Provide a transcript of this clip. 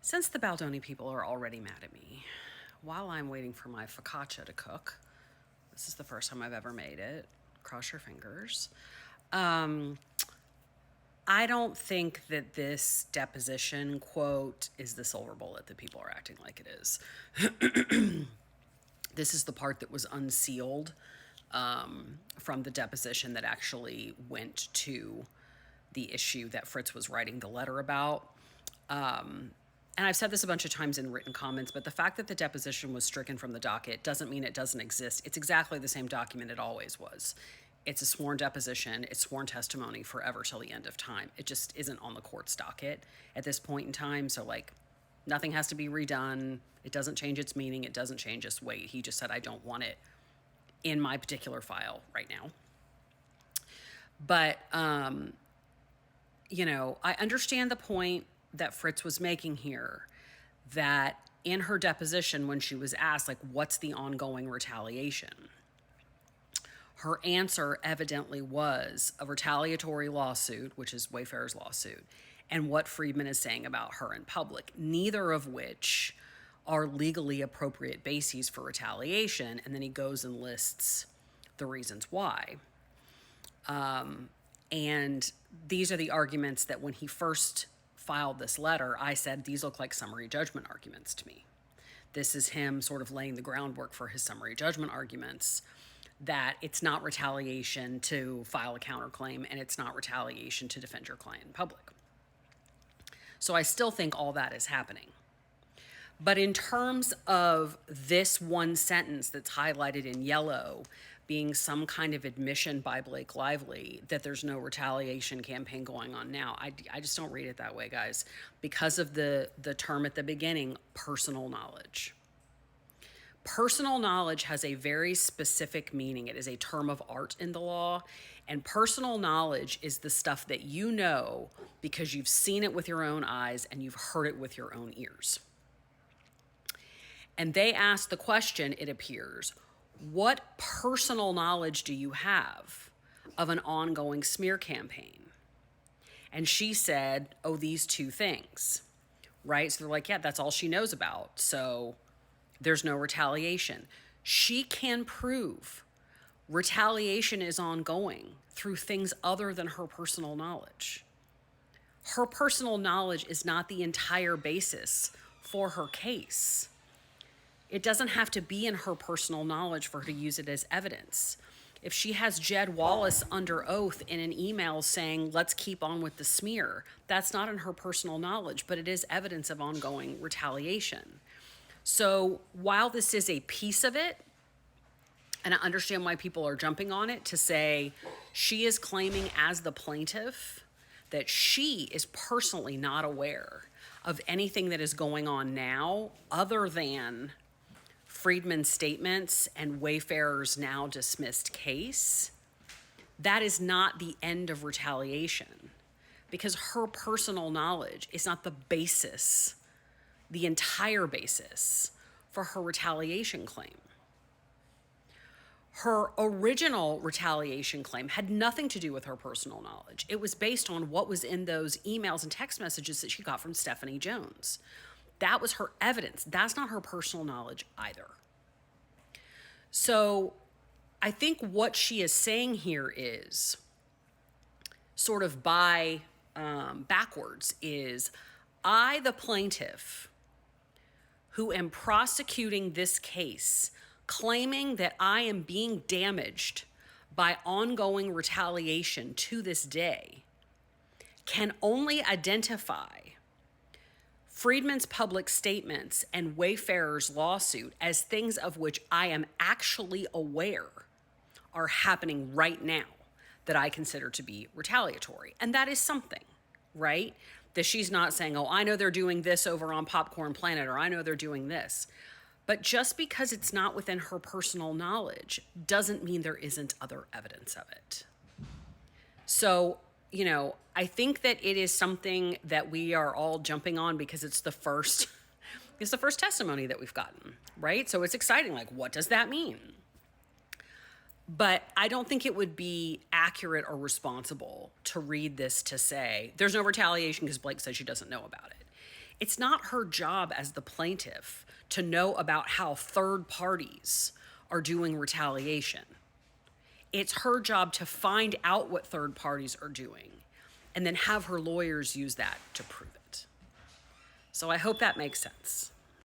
Since the Baldoni people are already mad at me, while I'm waiting for my focaccia to cook, this is the first time I've ever made it. Cross your fingers. I don't think that this deposition quote is the silver bullet that people are acting like it is. This is the part that was unsealed from the deposition that actually went to the issue that Fritz was writing the letter about. And I've said this a bunch of times in written comments, but the fact that the deposition was stricken from the docket doesn't mean it doesn't exist. It's exactly the same document it always was. It's a sworn deposition. It's sworn testimony forever till the end of time. It just isn't on the court's docket at this point in time. So, nothing has to be redone. It doesn't change its meaning. It doesn't change its weight. He just said, I don't want it in my particular file right now. But, I understand the point that Fritz was making here, that in her deposition, when she was asked, what's the ongoing retaliation? Her answer evidently was a retaliatory lawsuit, which is Wayfair's lawsuit, and what Friedman is saying about her in public, neither of which are legally appropriate bases for retaliation. And then he goes and lists the reasons why. And these are the arguments that when he first filed this letter, I said, these look like summary judgment arguments to me. This is him sort of laying the groundwork for his summary judgment arguments, that it's not retaliation to file a counterclaim and it's not retaliation to defend your client in public. So I still think all that is happening. But in terms of this one sentence that's highlighted in yellow being some kind of admission by Blake Lively that there's no retaliation campaign going on now, I just don't read it that way, guys, because of the term at the beginning, personal knowledge. Personal knowledge has a very specific meaning. It is a term of art in the law, and personal knowledge is the stuff that you know because you've seen it with your own eyes and you've heard it with your own ears. And they asked the question, it appears, what personal knowledge do you have of an ongoing smear campaign? And she said, these two things, right? So they're like, yeah, that's all she knows about. So there's no retaliation. She can prove retaliation is ongoing through things other than her personal knowledge. Her personal knowledge is not the entire basis for her case. It doesn't have to be in her personal knowledge for her to use it as evidence. If she has Jed Wallace under oath in an email saying, let's keep on with the smear, that's not in her personal knowledge, but it is evidence of ongoing retaliation. So while this is a piece of it, and I understand why people are jumping on it to say she is claiming as the plaintiff that she is personally not aware of anything that is going on now other than Friedman's statements and Wayfair's now dismissed case, that is not the end of retaliation, because her personal knowledge is not the basis, the entire basis for her retaliation claim. Her original retaliation claim had nothing to do with her personal knowledge. It was based on what was in those emails and text messages that she got from Stephanie Jones. That was her evidence. That's not her personal knowledge either. So I think what she is saying here is sort of by backwards is, I, the plaintiff, who am prosecuting this case, claiming that I am being damaged by ongoing retaliation to this day, can only identify Friedman's public statements and Wayfair's lawsuit as things of which I am actually aware are happening right now that I consider to be retaliatory. And that is something, right? That she's not saying, I know they're doing this over on Popcorn Planet, or I know they're doing this. But just because it's not within her personal knowledge doesn't mean there isn't other evidence of it. So, I think that it is something that we are all jumping on because it's the first testimony that we've gotten, right? So it's exciting. What does that mean? But I don't think it would be accurate or responsible to read this to say there's no retaliation because Blake says she doesn't know about it. It's not her job as the plaintiff to know about how third parties are doing retaliation. It's her job to find out what third parties are doing and then have her lawyers use that to prove it. So I hope that makes sense.